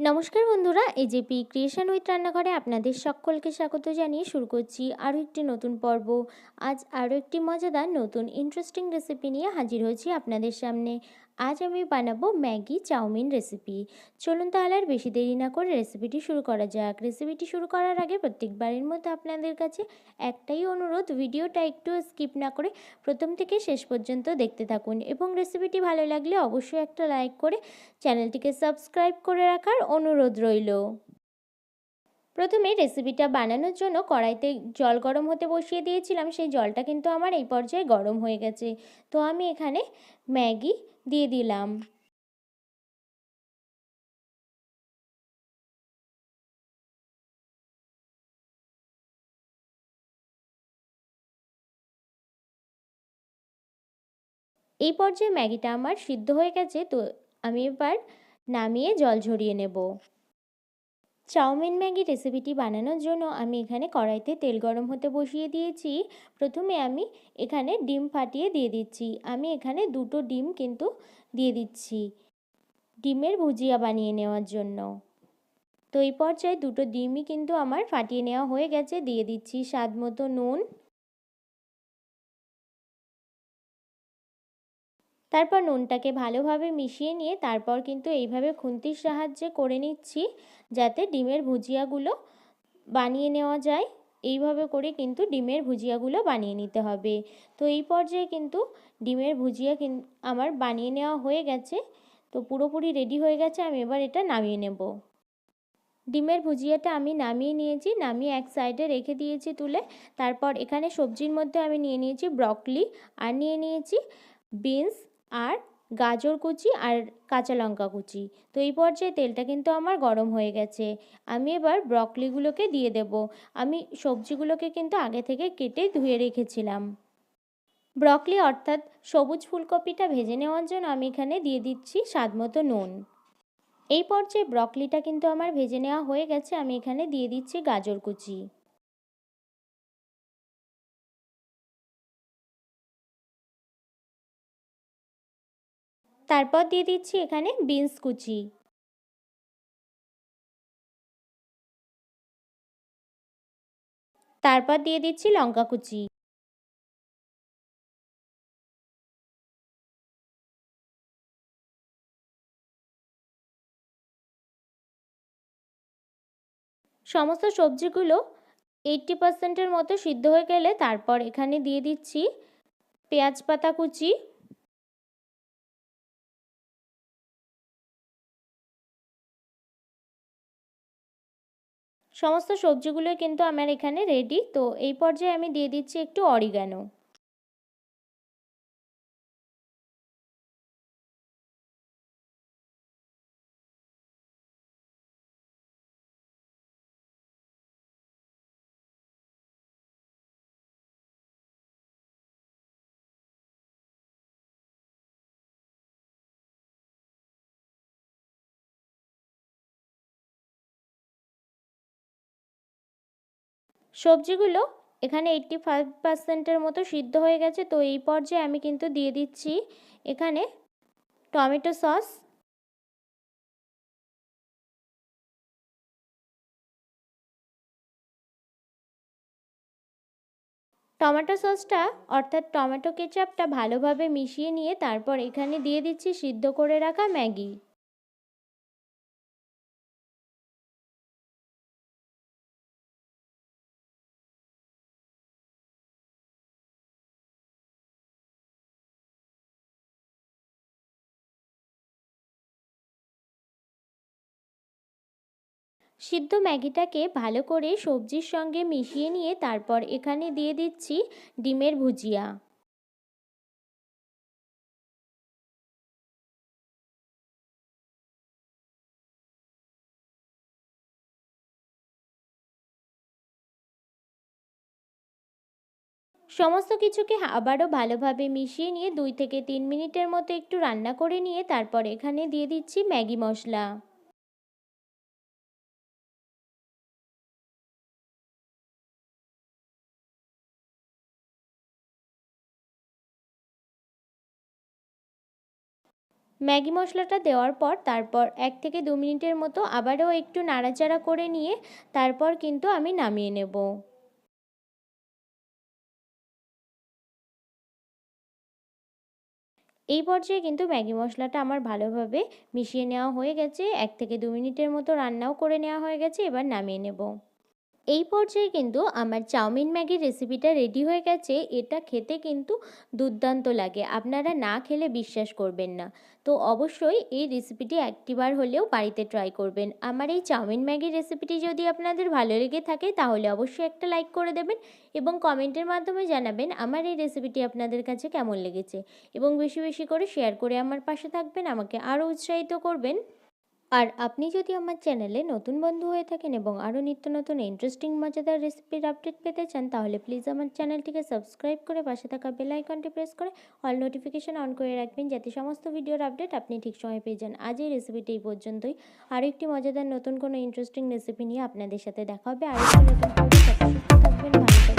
নমস্কার বন্ধুরা, AJP creation with রান্নাঘরে আপনাদের সকলকে স্বাগত জানিয়ে শুরু করছি আরও একটি নতুন পর্ব। আজ আরও একটি মজাদার নতুন ইন্টারেস্টিং রেসিপি নিয়ে হাজির হয়েছি আপনাদের সামনে। আজ আমি বানাবো ম্যাগি চাউমিন রেসিপি। চলুন তাহলে আর বেশি দেরি না করে রেসিপিটি শুরু করা যাক। রেসিপিটি শুরু করার আগে প্রত্যেকবারের মতো আপনাদের কাছে একটাই অনুরোধ, ভিডিওটা একটু স্কিপ না করে প্রথম থেকে শেষ পর্যন্ত দেখতে থাকুন এবং রেসিপিটি ভালো লাগলে অবশ্যই একটা লাইক করে চ্যানেলটিকে সাবস্ক্রাইব করে রাখার অনুরোধ রইল। প্রথমে রেসিপিটা বানানোর জন্য কড়াইতে জল গরম হতে বসিয়ে দিয়েছিলাম। সেই জলটা কিন্তু আমার এই পর্যায়ে গরম হয়ে গেছে। তো আমি এখানে ম্যাগি দিয়ে দিলাম। এই পর্যায়ে ম্যাগিটা আমার সিদ্ধ হয়ে গেছে, তো আমি এবার নামিয়ে জল ঝরিয়ে নেব। চাউমিন ম্যাগি রেসিপিটি বানানোর জন্য আমি এখানে কড়াইতে তেল গরম হতে বসিয়ে দিয়েছি। প্রথমে আমি এখানে ডিম ফাটিয়ে দিয়ে দিচ্ছি। আমি এখানে দুটো ডিম কিন্তু দিয়ে দিচ্ছি ডিমের ভুজিয়া বানিয়ে নেওয়ার জন্য। তো এই পর্যায়ে দুটো ডিমই কিন্তু আমার ফাটিয়ে নেওয়া হয়ে গেছে। দিয়ে দিচ্ছি স্বাদ মতো নুন। তারপর নুনটাকে ভালোভাবে মিশিয়ে নিয়ে তারপর কিন্তু এইভাবে খুন্তির সাহায্যে করে নিচ্ছি যাতে ডিমের ভুজিয়াগুলো বানিয়ে নেওয়া যায়। এইভাবে করে কিন্তু ডিমের ভুজিয়াগুলো বানিয়ে নিতে হবে। তো এই পর্যায়ে কিন্তু ডিমের ভুজিয়া আমার বানিয়ে নেওয়া হয়ে গেছে। তো পুরোপুরি রেডি হয়ে গেছে। আমি এবার এটা নামিয়ে নেব। ডিমের ভুজিয়াটা আমি নামিয়ে নিয়েছি, নামিয়ে এক সাইডে রেখে দিয়েছি তুলে। তারপর এখানে সবজির মধ্যে আমি নিয়ে নিয়েছি ব্রকলি, আর নিয়ে নিয়েছি বিনস, আর গাজর কুচি, আর কাঁচা লঙ্কা কুচি। তো এই পর্যায়ে তেলটা কিন্তু আমার গরম হয়ে গেছে। আমি এবার ব্রকলিগুলোকে দিয়ে দেব। আমি সবজিগুলোকে কিন্তু আগে থেকে কেটে ধুয়ে রেখেছিলাম। ব্রকলি অর্থাৎ সবুজ ফুলকপিটা ভেজে নেওয়ার জন্য আমি এখানে দিয়ে দিচ্ছি স্বাদমতো নুন। এই পর্যায়ে ব্রকলিটা কিন্তু আমার ভেজে নেওয়া হয়ে গেছে। আমি এখানে দিয়ে দিচ্ছি গাজর কুচি। তারপর দিয়ে দিচ্ছি এখানে বিনস কুচি। তারপর দিয়ে দিচ্ছি লঙ্কা কুচি। সমস্ত সবজিগুলো 80%-এর মতো সিদ্ধ হয়ে গেলে তারপর এখানে দিয়ে দিচ্ছি পেঁয়াজ পাতা কুচি। সমস্ত সবজিগুলো কিন্তু আমার এখানে রেডি। তো এই পর্যায়ে আমি দিয়ে দিচ্ছি একটু অরিগ্যানো। সবজিগুলো এখানে 85%-এর মতো সিদ্ধ হয়ে গেছে। তো এই পর্যায়ে আমি কিন্তু দিয়ে দিচ্ছি এখানে টমেটো সস। টমেটো সসটা অর্থাৎ টমেটো কেচাপটা ভালোভাবে মিশিয়ে নিয়ে তারপর এখানে দিয়ে দিচ্ছি সিদ্ধ করে রাখা ম্যাগি। সিদ্ধ ম্যাগিটাকে ভালো করে সবজির সঙ্গে মিশিয়ে নিয়ে তারপর এখানে দিয়ে দিচ্ছি ডিমের ভুজিয়া। সমস্ত কিছুকে আবারও ভালোভাবে মিশিয়ে নিয়ে 2 থেকে 3 মিনিটের মতো একটু রান্না করে নিয়ে তারপর এখানে দিয়ে দিচ্ছি ম্যাগি মশলা। ম্যাগি মশলাটা দেওয়ার পর তারপর 1 থেকে 2 মিনিটের মতো আবারও একটু নাড়াচাড়া করে নিয়ে তারপর কিন্তু আমি নামিয়ে নেব। এই পর্যায়ে কিন্তু ম্যাগি মশলাটা আমার ভালোভাবে মিশিয়ে নেওয়া হয়ে গেছে। 1 থেকে 2 মিনিটের মতো রান্নাও করে নেওয়া হয়ে গেছে। এবার নামিয়ে নেব। এই পর্যায়ে কিন্তু আমার চাউমিন ম্যাগির রেসিপিটা রেডি হয়ে গেছে। এটা খেতে কিন্তু দুর্দান্ত লাগে, আপনারা না খেলে বিশ্বাস করবেন না। তো অবশ্যই এই রেসিপিটি একটিবার হলেও বাড়িতে ট্রাই করবেন। আমার এই চাউমিন ম্যাগির রেসিপিটি যদি আপনাদের ভালো লেগে থাকে তাহলে অবশ্যই একটা লাইক করে দেবেন এবং কমেন্টের মাধ্যমে জানাবেন আমার এই রেসিপিটি আপনাদের কাছে কেমন লেগেছে, এবং বেশি বেশি করে শেয়ার করে আমার পাশে থাকবেন, আমাকে আরও উৎসাহিত করবেন। আর আপনি যদি আমার চ্যানেলে নতুন বন্ধু হয়ে থাকেন এবং আরও নিত্য নতুন ইন্টারেস্টিং মজাদার রেসিপির আপডেট পেতে চান তাহলে প্লিজ আমার চ্যানেলটিকে সাবস্ক্রাইব করে পাশে থাকা বেল আইকনটি প্রেস করে অল নোটিফিকেশন অন করে রাখবেন, যাতে সমস্ত ভিডিওর আপডেট আপনি ঠিক সময় পেয়ে যান। আজ এই রেসিপিটি এই পর্যন্তই। আরও একটি মজাদার নতুন কোনো ইন্টারেস্টিং রেসিপি নিয়ে আপনাদের সাথে দেখা হবে আরেকটি নতুন পর্বে। সুস্থ থাকবেন, ভালো থাকবেন।